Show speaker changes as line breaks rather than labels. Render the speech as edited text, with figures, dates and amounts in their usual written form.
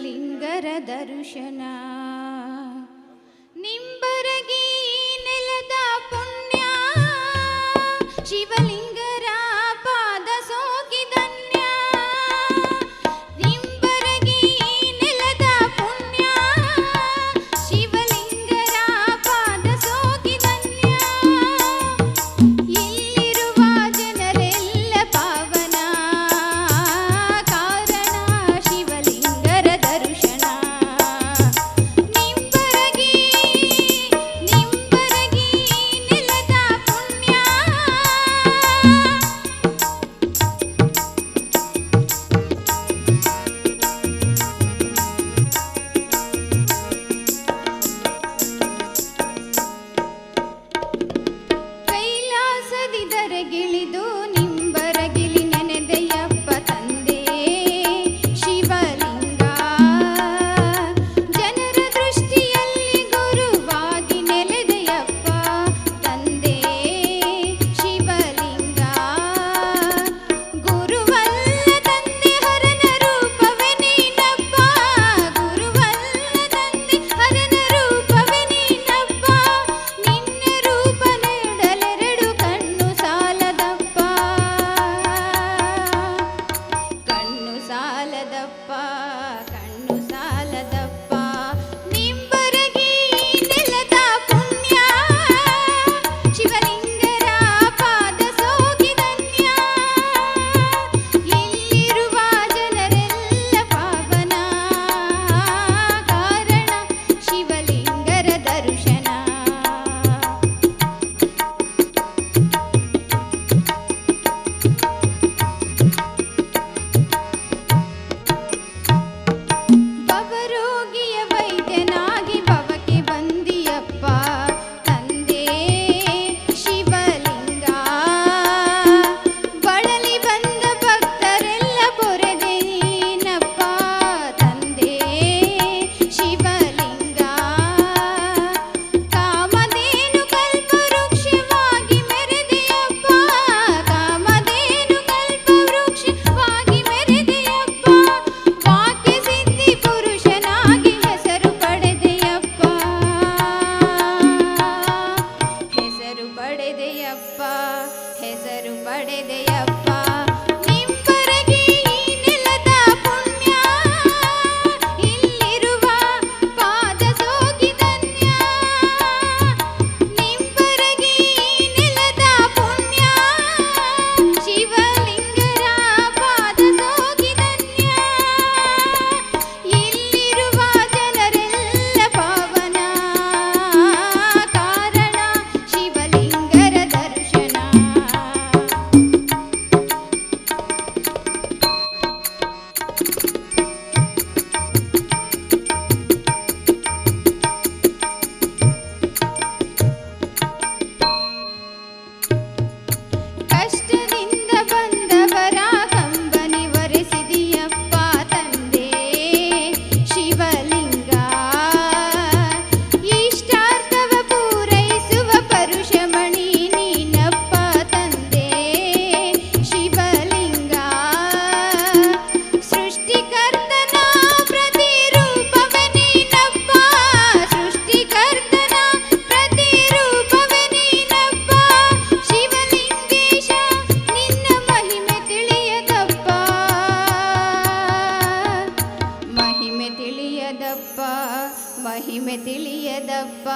ಶಿವಲಿಂಗರ ದರ್ಶನ. ನಿಂಬರಗಿ ನೆಲದ ಪುಣ್ಯ ಶಿವಲಿಂಗರ ಪಾದ ಸೋಕಿದನ್ಯ. ನಿಂಬರಗಿ ನೆಲದ ಪುಣ್ಯ ಶಿವಲಿಂಗರ ಪಾದ ಸೋಕಿದನ್ಯ. ಇಲ್ಲಿರುವ ಜನರೆಲ್ಲ ಪಾವನ ಕಾರಣ ಶಿವಲಿಂಗರ ದರ್ಶನ. ನಿಂಬರಗಿ ನೆಲದ ಪುಣ್ಯ. ಕೈಲಾಸದಿ ದರಗಿಳಿದು ನಿಂಬರಗಿಲಿ ನೆನೆದೆಯಪ್ಪ ತಂದೆ ಶಿವಲಿಂಗ. ಜನರ ದೃಷ್ಟಿಯಲ್ಲಿ ಗುರುವಾಗಿ ನೆಲೆದೆಯಪ್ಪ ತಂದೆ ಶಿವಲಿಂಗ. ಗುರುವಲ್ಲ ತಂದೆ ಹರನ ರೂಪವೇ ನೀನಪ್ಪ. ಗುರುವಲ್ಲ ತಂದೆ ಹರನ ರೂಪವೇ ನೀನಪ್ಪ. ನಿನ್ನ ರೂಪ ನೀಡಲೆರಡು ಕಣ್ಣು ಸಾಲದಪ್ಪ. ಕಣ್ಣು ಸಾಲದಪ್ಪ, ಕಣ್ಣು ಸಾಲದಪ್ಪ. ನಿಂಬರಗಿ ನೆಲದ ಪುಣ್ಯ ಶಿವಲಿಂಗರ ಪಾದ ಸೋಕಿದನ್ಯ. ಇಲ್ಲಿರುವ ಜನರೆಲ್ಲ ಪಾವನ ಕಾರಣ ಶಿವಲಿಂಗರ ದರ್ಶನ. ಭವರೋಗಿಯ ವೈದ್ಯನಾಗಿ ಭವಕ್ಕೆ ಬಂದಿಯಪ್ಪ ತಂದೆ ಶಿವಲಿಂಗ. ಬಳಲಿ ಬಂದ ಭಕ್ತರೆಲ್ಲ ಪೊರೆದೆ ನೀನಪ್ಪ ತಂದೆ ಶಿವಲಿಂಗ. ಕಾಮಧೇನು ಕಲ್ಪವೃಕ್ಷವಾಗಿ ಮೆರೆದೆಯಪ್ಪ. ಕಾಮಧೇನು ಕಲ್ಪವೃಕ್ಷವಾಗಿ ಮೆರೆದೆಯಪ್ಪ. ವಾಕ್ಯ ಸಿದ್ಧಿ ಪುರುಷನಾಗಿ ಹೆಸರು ಪಡೆದೆಯಪ್ಪ. ಹೆಸರು ಪಡೆದೆಯಪ್ಪ, ಹೆಸರು ಪಡೆದೆಯಪ್ಪ. ನಿಂಬರಗಿ ನೆಲದ ಪುಣ್ಯ ಇಲ್ಲಿರುವ ಪಾದ ಸೋಕಿದನ್ಯ. ನಿಂಬರಗಿ ನೆಲದ ಪುಣ್ಯ ಶಿವಲಿಂಗರ ಪಾದ ಸೋಕಿದನ್ಯ. ಇಲ್ಲಿರುವ ಜನರೆಲ್ಲ ಪಾವನ ಕಾರಣ ಶಿವಲಿಂಗರ ದರ್ಶನ. ಕಷ್ಟದಿಂದ ಬಂದವರ ಕಂಬನಿ ಒರೆಸಿದಿಯಪ್ಪ ತಂದೆ ಶಿವಲಿಂಗ. ಇಷ್ಟಾರ್ಥವ ಪೂರೈಸುವ ಪರುಷಮಣಿ ನೀನಪ್ಪ ತಂದೆ ಶಿವಲಿಂಗ. ಸೃಷ್ಟಿಕರ್ತನ ಪ್ರತಿರೂಪವೇ ನೀನಪ್ಪ. ಸೃಷ್ಟಿಕರ್ತನ ಪ್ರತಿರೂಪವೇ ನೀನಪ್ಪ. ಶಿವಲಿಂಗೇಶ ನಿನ್ನ ಮಹಿಮೆ ತಿಳಿಯದಪ್ಪ. ಮಹಿಮೆ ತಿಳಿಯದಪ್ಪ, ಮಹಿಮೆ ತಿಳಿಯದಪ್ಪ.